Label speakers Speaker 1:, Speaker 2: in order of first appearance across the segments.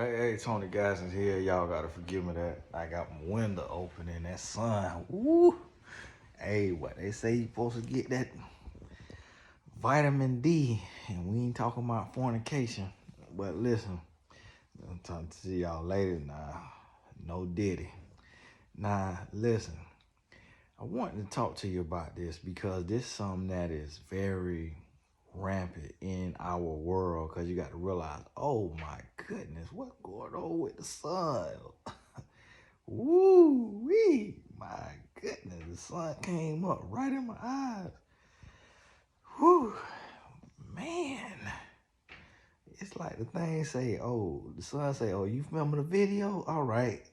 Speaker 1: Hey, Tony Gassins here. Y'all gotta forgive me that I got my window open and that sun. Woo! Hey, what they say you supposed to get that vitamin D, and we ain't talking about fornication. But listen, I'm talking to see y'all later. Nah, no Diddy. Nah, listen. I wanted to talk to you about this because this is something that is very rampant in our world. Because you got to realize, oh my goodness, what's going on with the sun? Woo wee! My goodness, the sun came up right in my eyes. Whoo, man! It's like the thing say, "Oh," the sun say, "Oh, you remember the video? All right."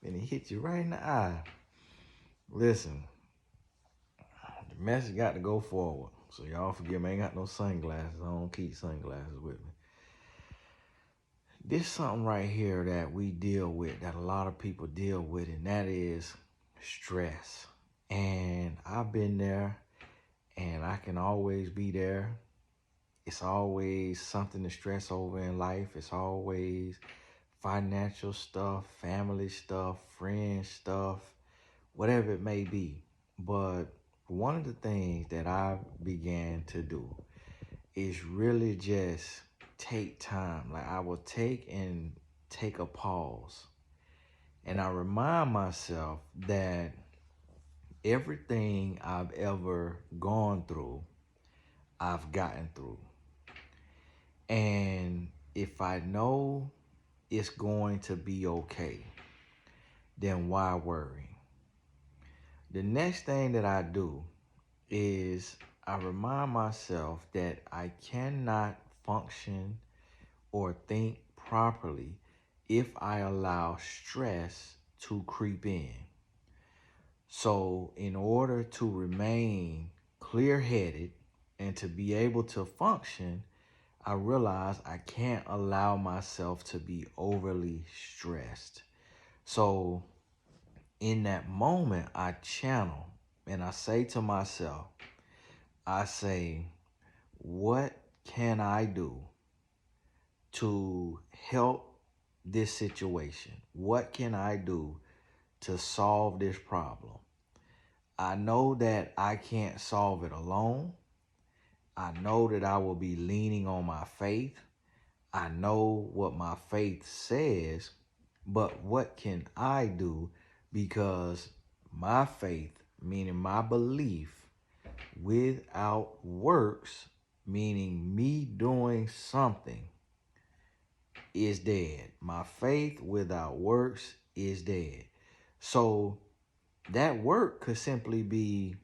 Speaker 1: And it hit you right in the eye. Listen, the message got to go forward. So y'all forgive me, I ain't got no sunglasses. I don't keep sunglasses with me. This something right here that we deal with, that a lot of people deal with, and that is stress. And I've been there, and I can always be there. It's always something to stress over in life. It's always financial stuff, family stuff, friend stuff, whatever it may be. But one of the things that I began to do is really just take time. Like I will take a pause. And I remind myself that everything I've ever gone through, I've gotten through. And if I know it's going to be okay, then why worry? The next thing that I do is I remind myself that I cannot function or think properly if I allow stress to creep in. So in order to remain clear-headed and to be able to function, I realize I can't allow myself to be overly stressed. So in that moment, I channel and I say to myself, I say, what can I do to help this situation? What can I do to solve this problem? I know that I can't solve it alone. I know that I will be leaning on my faith. I know what my faith says, but what can I do? Because my faith, meaning my belief, without works, meaning me doing something, is dead. My faith without works is dead. So that work could simply be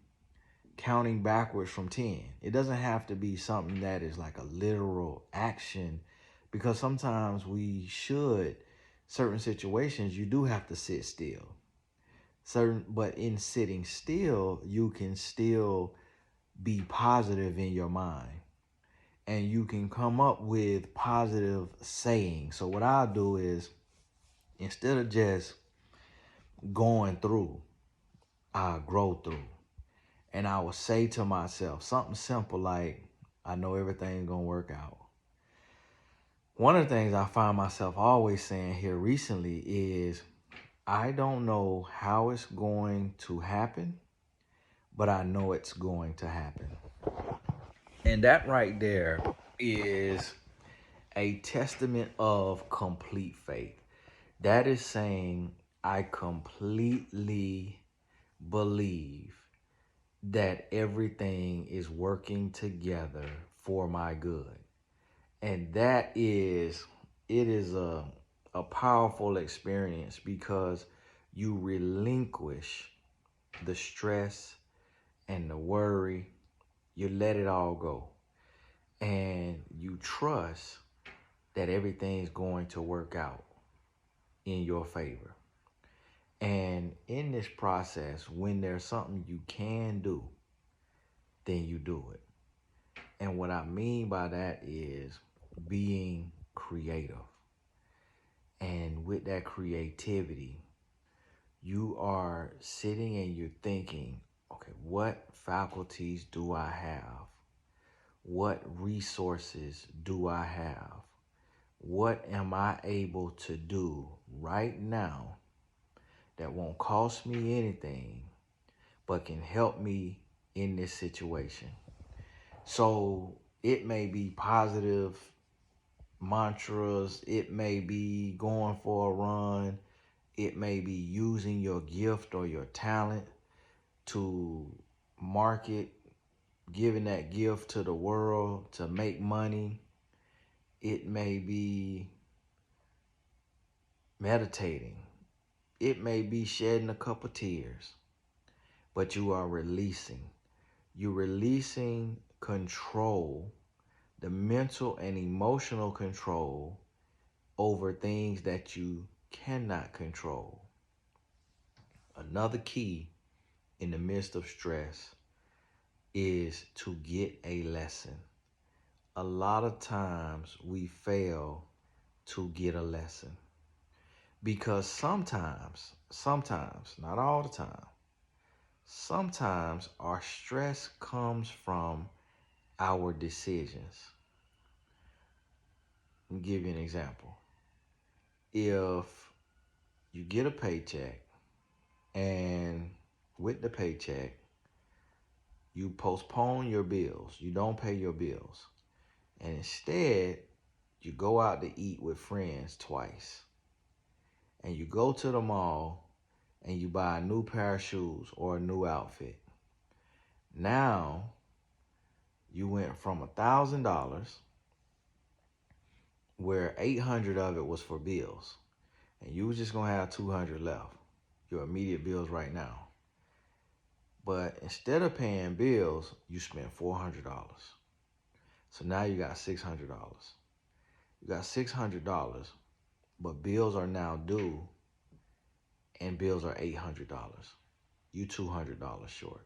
Speaker 1: counting backwards from 10. It doesn't have to be something that is like a literal action, because sometimes certain situations, you do have to sit still. But in sitting still, you can still be positive in your mind and you can come up with positive sayings. So what I'll do is, instead of just going through, I'll grow through. And I will say to myself something simple like, I know everything's going to work out. One of the things I find myself always saying here recently is, I don't know how it's going to happen, but I know it's going to happen. And that right there is a testament of complete faith. That is saying I completely believe that everything is working together for my good. And it is a powerful experience, because you relinquish the stress and the worry. You let it all go. And you trust that everything's going to work out in your favor. And in this process, when there's something you can do, then you do it. And what I mean by that is being creative. And with that creativity, you are sitting and you're thinking, okay, what faculties do I have? What resources do I have? What am I able to do right now that won't cost me anything, but can help me in this situation? So it may be positive mantras, it may be going for a run, it may be using your gift or your talent to market, giving that gift to the world to make money. It may be meditating. It may be shedding a couple tears, but you are releasing. You're releasing control, the mental and emotional control over things that you cannot control. Another key in the midst of stress is to get a lesson. A lot of times we fail to get a lesson because sometimes, not all the time, sometimes our stress comes from our decisions. Let me give you an example. If you get a paycheck and with the paycheck, you postpone your bills, you don't pay your bills, and instead you go out to eat with friends twice, and you go to the mall and you buy a new pair of shoes or a new outfit. Now you went from $1,000 where 800 of it was for bills, and you were just gonna have 200 left, your immediate bills right now. But instead of paying bills, you spent $400. So now you got $600. You got $600, but bills are now due, and bills are $800. You $200 short.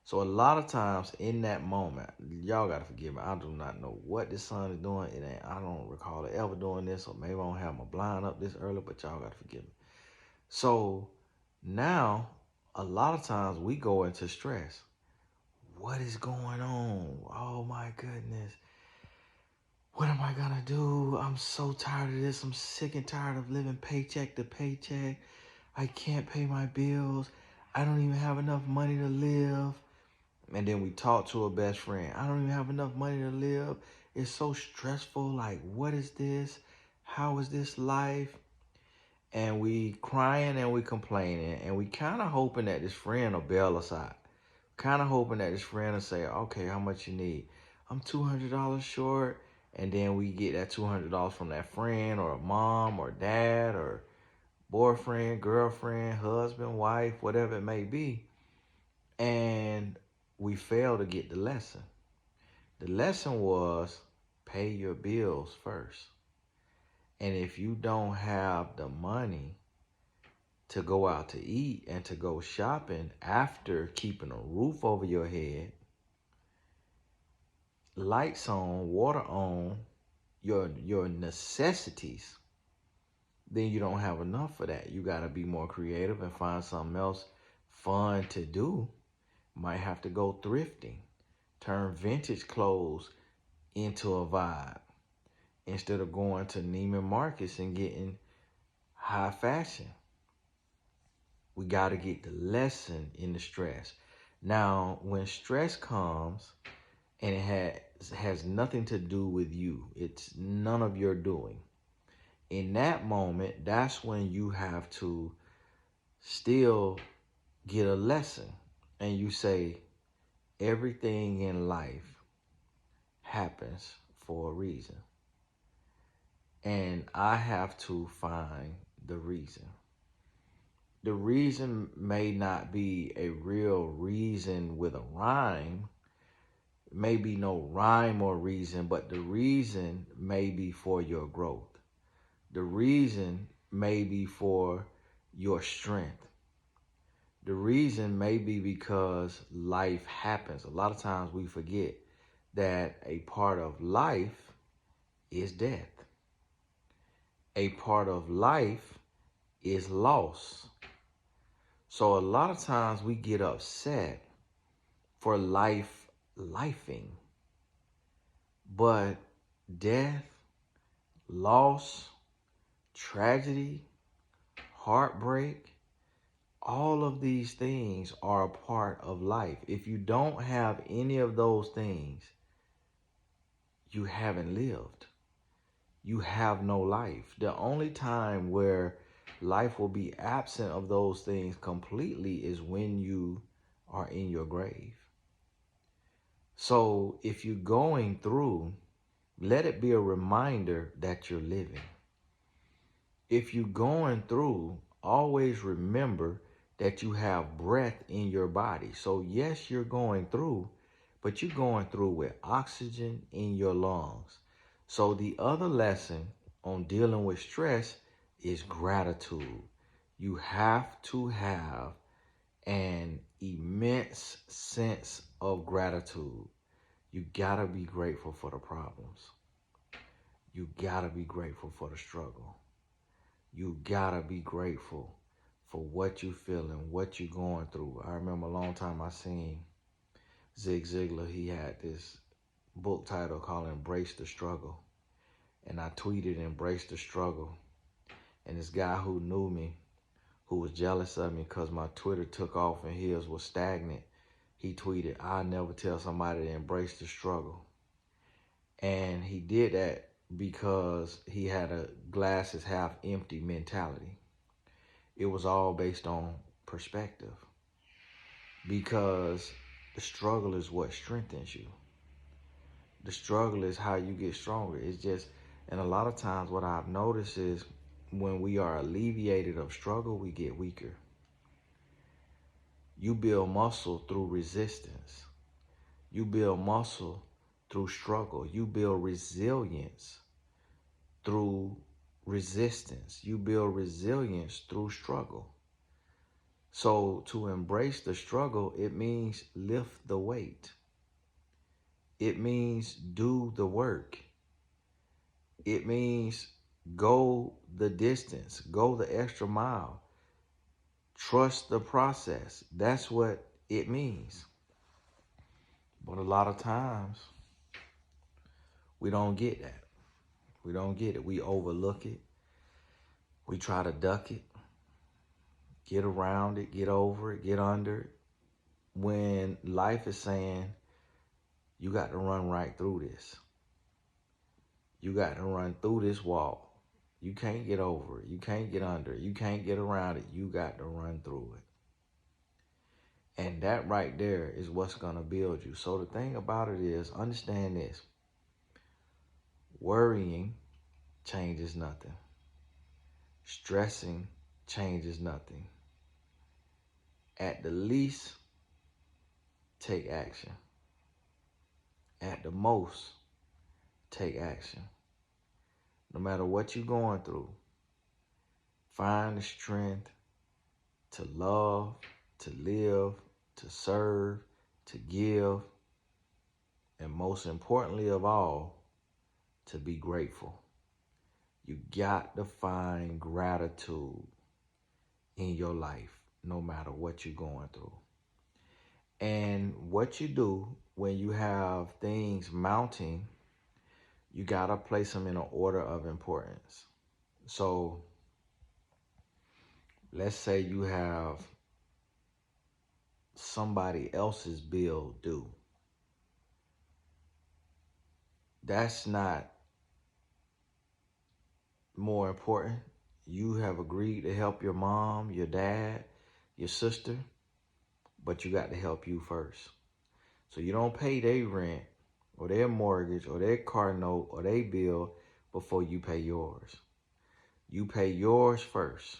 Speaker 1: So a lot of times in that moment, y'all gotta forgive me. I do not know what this son is doing. I don't recall it ever doing this, or maybe I don't have my blind up this early, but y'all gotta forgive me. So now, a lot of times we go into stress. What is going on? Oh my goodness. What am I gonna do? I'm so tired of this. I'm sick and tired of living paycheck to paycheck. I can't pay my bills. I don't even have enough money to live. And then we talk to a best friend. I don't even have enough money to live. It's so stressful. Like, what is this? How is this life? And we crying and we complaining. And we kind of hoping that this friend will bail us out. Kind of hoping that this friend will say, okay, how much you need? I'm $200 short. And then we get that $200 from that friend or a mom or dad or boyfriend, girlfriend, husband, wife, whatever it may be. And we fail to get the lesson. The lesson was pay your bills first. And if you don't have the money to go out to eat and to go shopping after keeping a roof over your head, lights on, water on, your necessities, then you don't have enough for that. You got to be more creative and find something else fun to do. Might have to go thrifting. Turn vintage clothes into a vibe instead of going to Neiman Marcus and getting high fashion. We got to get the lesson in the stress. Now, when stress comes and it has nothing to do with you, it's none of your doing. In that moment, that's when you have to still get a lesson. And you say, everything in life happens for a reason. And I have to find the reason. The reason may not be a real reason with a rhyme. Maybe no rhyme or reason, but the reason may be for your growth. The reason may be for your strength. The reason may be because life happens. A lot of times we forget that a part of life is death. A part of life is loss. So a lot of times we get upset for lifing. But death, loss, tragedy, heartbreak, all of these things are a part of life. If you don't have any of those things, you haven't lived. You have no life. The only time where life will be absent of those things completely is when you are in your grave. So if you're going through, let it be a reminder that you're living. If you're going through, always remember that you have breath in your body. So yes, you're going through, but you're going through with oxygen in your lungs. So the other lesson on dealing with stress is gratitude. You have to have an immense sense of gratitude. You gotta be grateful for the problems. You gotta be grateful for the struggle. You gotta be grateful for what you feeling, what you going through. I remember a long time I seen Zig Ziglar. He had this book title called Embrace the Struggle. And I tweeted Embrace the Struggle. And this guy who knew me, who was jealous of me because my Twitter took off and his was stagnant, he tweeted, "I'll never tell somebody to embrace the struggle." And he did that because he had a glass is half empty mentality. It was all based on perspective, because the struggle is what strengthens you. The struggle is how you get stronger. It's just, and a lot of times what I've noticed is when we are alleviated of struggle, we get weaker. You build muscle through resistance. You build muscle through struggle. You build resilience through resistance. You build resilience through struggle. So to embrace the struggle, it means lift the weight. It means do the work. It means go the distance, go the extra mile. Trust the process. That's what it means. But a lot of times, we don't get that. We don't get it. We overlook it. We try to duck it, get around it, get over it, get under it. When life is saying, you got to run right through this. You got to run through this wall. You can't get over it. You can't get under it. You can't get around it. You got to run through it. And that right there is what's going to build you. So the thing about it is, understand this. Worrying changes nothing. Stressing changes nothing. At the least, take action. At the most, take action. No matter what you're going through, find the strength to love, to live, to serve, to give, and most importantly of all, to be grateful. You got to find gratitude in your life, no matter what you're going through. And what you do when you have things mounting, you got to place them in an order of importance. So let's say you have somebody else's bill due. That's not more important. You have agreed to help your mom, your dad, your sister, but you got to help you first. So you don't pay their rent or their mortgage or their car note or their bill before you pay yours. You pay yours first.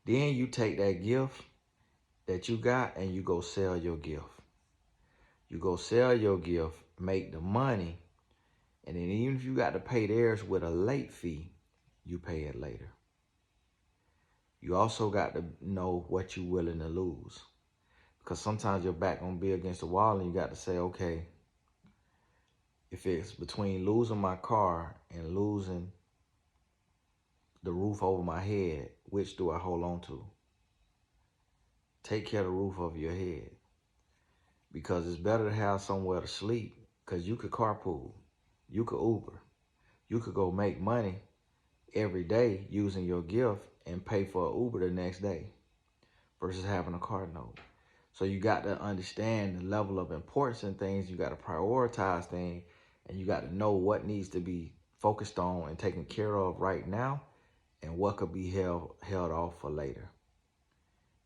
Speaker 1: Then you take that gift that you got and you go sell your gift. You go sell your gift, make the money, and then even if you got to pay theirs with a late fee, you pay it later. You also got to know what you're willing to lose. Because sometimes your back gonna be against the wall and you got to say, okay, if it's between losing my car and losing the roof over my head, which do I hold on to? Take care of the roof over your head. Because it's better to have somewhere to sleep, because you could carpool, you could Uber, You could go make money every day using your gift and pay for an Uber the next day versus having a car note. So you got to understand the level of importance in things. You got to prioritize things, and you got to know what needs to be focused on and taken care of right now, and what could be held off for later.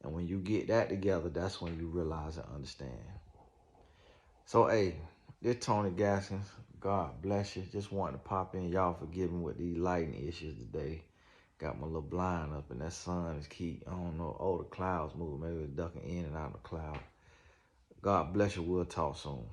Speaker 1: And when you get that together, that's when you realize and understand. So, hey, this Tony Gaskins. God bless you. Just wanted to pop in. Y'all forgive me with these lighting issues today. Got my little blind up, and that sun is I don't know, the clouds move. Maybe it's ducking in and out of the cloud. God bless you. We'll talk soon.